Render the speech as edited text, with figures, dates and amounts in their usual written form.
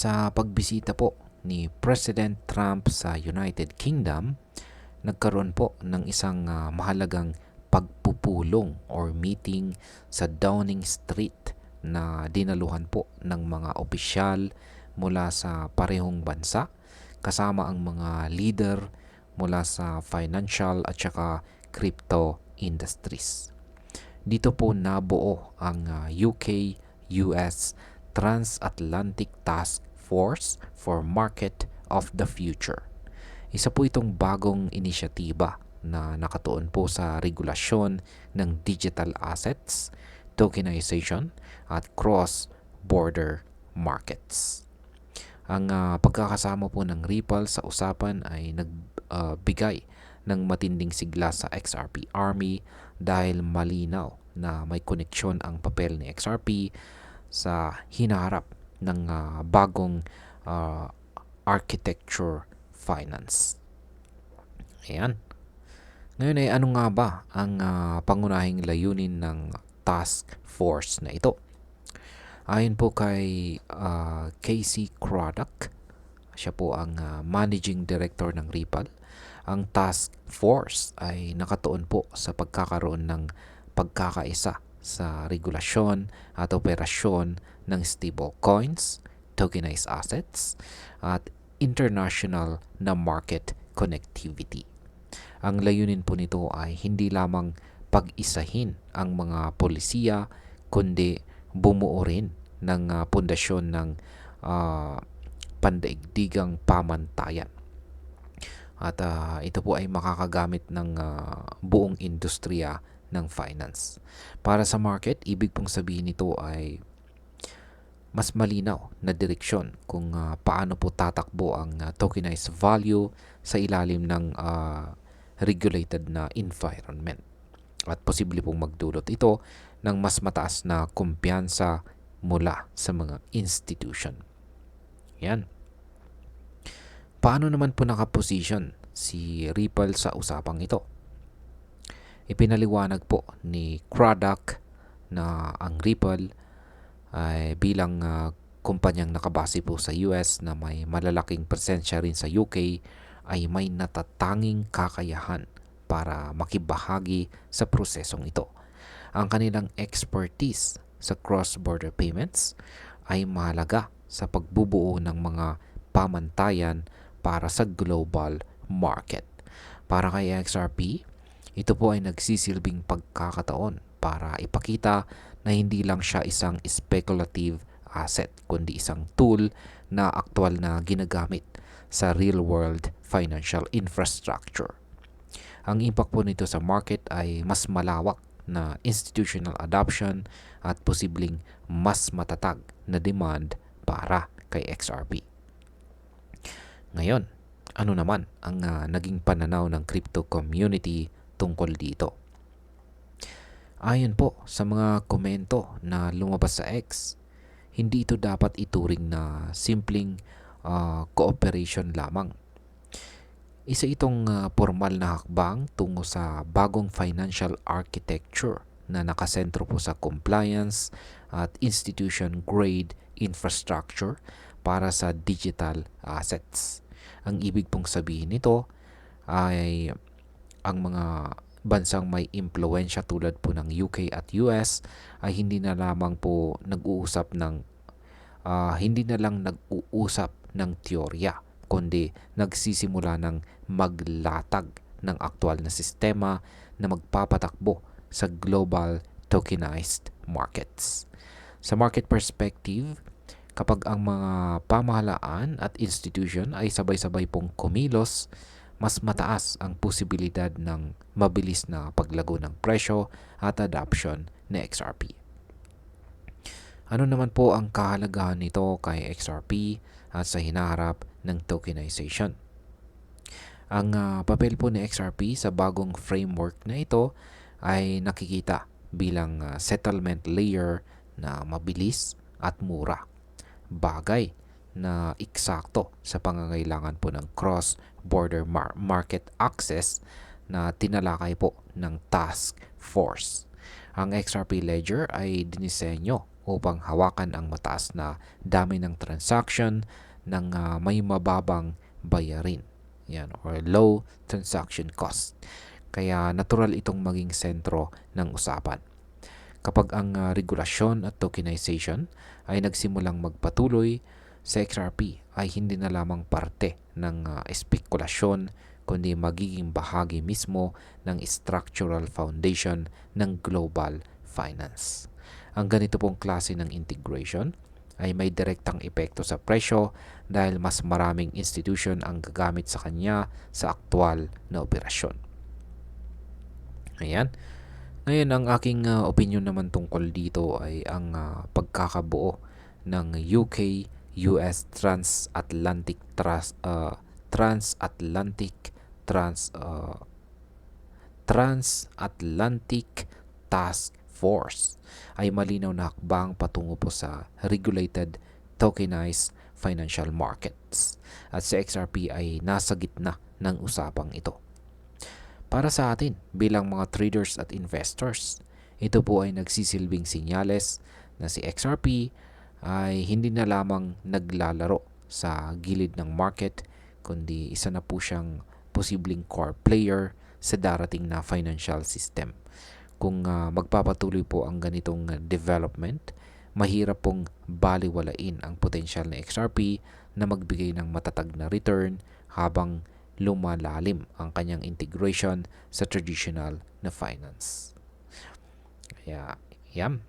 Sa pagbisita po ni President Trump sa United Kingdom, nagkaroon po ng isang mahalagang pagpupulong or meeting sa Downing Street na dinaluhan po ng mga opisyal mula sa parehong bansa kasama ang mga leader mula sa financial at saka crypto industries. Dito po nabuo ang UK-US Transatlantic Task Force for Market of the Future. Isa po itong bagong inisyatiba na nakatuon po sa regulasyon ng digital assets, tokenization at cross-border markets. Ang pagkakasama po ng Ripple sa usapan ay nagbigay ng matinding sigla sa XRP Army dahil malinaw na may koneksyon ang papel ni XRP sa hinaharap ng bagong architecture finance. Ayan. Ngayon ay ano nga ba ang pangunahing layunin ng task force na ito? Ayon po kay Casey Craddock, siya po ang managing director ng Ripple, ang task force ay nakatuon po sa pagkakaroon ng pagkakaisa sa regulasyon at operasyon ng stablecoins, tokenized assets, at international na market connectivity. Ang layunin po nito ay hindi lamang pag-isahin ang mga polisiya, kundi bumuo rin ng pundasyon ng pandaigdigang pamantayan. At ito po ay makakagamit ng buong industriya ng finance. Para sa market, ibig pong sabihin nito ay mas malinaw na direksyon kung paano po tatakbo ang tokenized value sa ilalim ng regulated na environment. At posible pong magdulot ito ng mas mataas na kumpiyansa mula sa mga institution. Yan. Paano naman po nakaposition si Ripple sa usapang ito? Ipinaliwanag po ni Craddock na ang Ripple ay bilang kumpanyang nakabase po sa US na may malalaking presensya rin sa UK ay may natatanging kakayahan para makibahagi sa prosesong ito. Ang kanilang expertise sa cross-border payments ay mahalaga sa pagbubuo ng mga pamantayan para sa global market. Para kay XRP, ito po ay nagsisilbing pagkakataon para ipakita na hindi lang siya isang speculative asset, kundi isang tool na aktual na ginagamit sa real-world financial infrastructure. Ang impact po nito sa market ay mas malawak na institutional adoption at posibleng mas matatag na demand para kay XRP. Ngayon, ano naman ang naging pananaw ng crypto community tungkol dito? Ayon po sa mga komento na lumabas sa X, hindi ito dapat ituring na simpleng cooperation lamang. Isa itong formal na hakbang tungo sa bagong financial architecture na nakasentro po sa compliance at institution-grade infrastructure para sa digital assets. Ang ibig pong sabihin nito ay ang mga bansang may impluwensya tulad po ng UK at US ay hindi na lang nag-uusap ng teorya, kundi nagsisimula ng maglatag ng aktual na sistema na magpapatakbo sa global tokenized markets. Sa market perspective, kapag ang mga pamahalaan at institution ay sabay-sabay pong kumilos, mas mataas ang posibilidad ng mabilis na paglago ng presyo at adoption ng XRP. Ano naman po ang kahalagahan nito kay XRP at sa hinaharap ng tokenization? Ang papel po ni XRP sa bagong framework na ito ay nakikita bilang settlement layer na mabilis at mura. Bagay na eksakto sa pangangailangan po ng cross-border market access na tinalakay po ng task force. Ang XRP Ledger ay dinisenyo upang hawakan ang mataas na dami ng transaction ng may mababang bayarin. Yan, or low transaction cost. Kaya natural itong maging sentro ng usapan. Kapag ang regulasyon at tokenization ay nagsimulang magpatuloy, sa XRP ay hindi na lamang parte ng espekulasyon kundi magiging bahagi mismo ng structural foundation ng global finance. Ang ganito pong klase ng integration ay may direktang epekto sa presyo dahil mas maraming institution ang gagamit sa kanya sa aktwal na operasyon. Ayan. Ngayon, ang aking opinion naman tungkol dito ay ang pagkakabuo ng UK-US Transatlantic Transatlantic Task Force ay malinaw na hakbang patungo po sa regulated tokenized financial markets. At sa XRP ay nasa gitna ng usapang ito. Para sa atin bilang mga traders at investors, ito po ay nagsisilbing sinyales na si XRP ay hindi na lamang naglalaro sa gilid ng market, kundi isa na po siyang posibleng core player sa darating na financial system. Kung magpapatuloy po ang ganitong development, mahirap pong baliwalain ang potensyal na XRP na magbigay ng matatag na return habang lumalalim ang kanyang integration sa traditional na finance. Kaya, yan.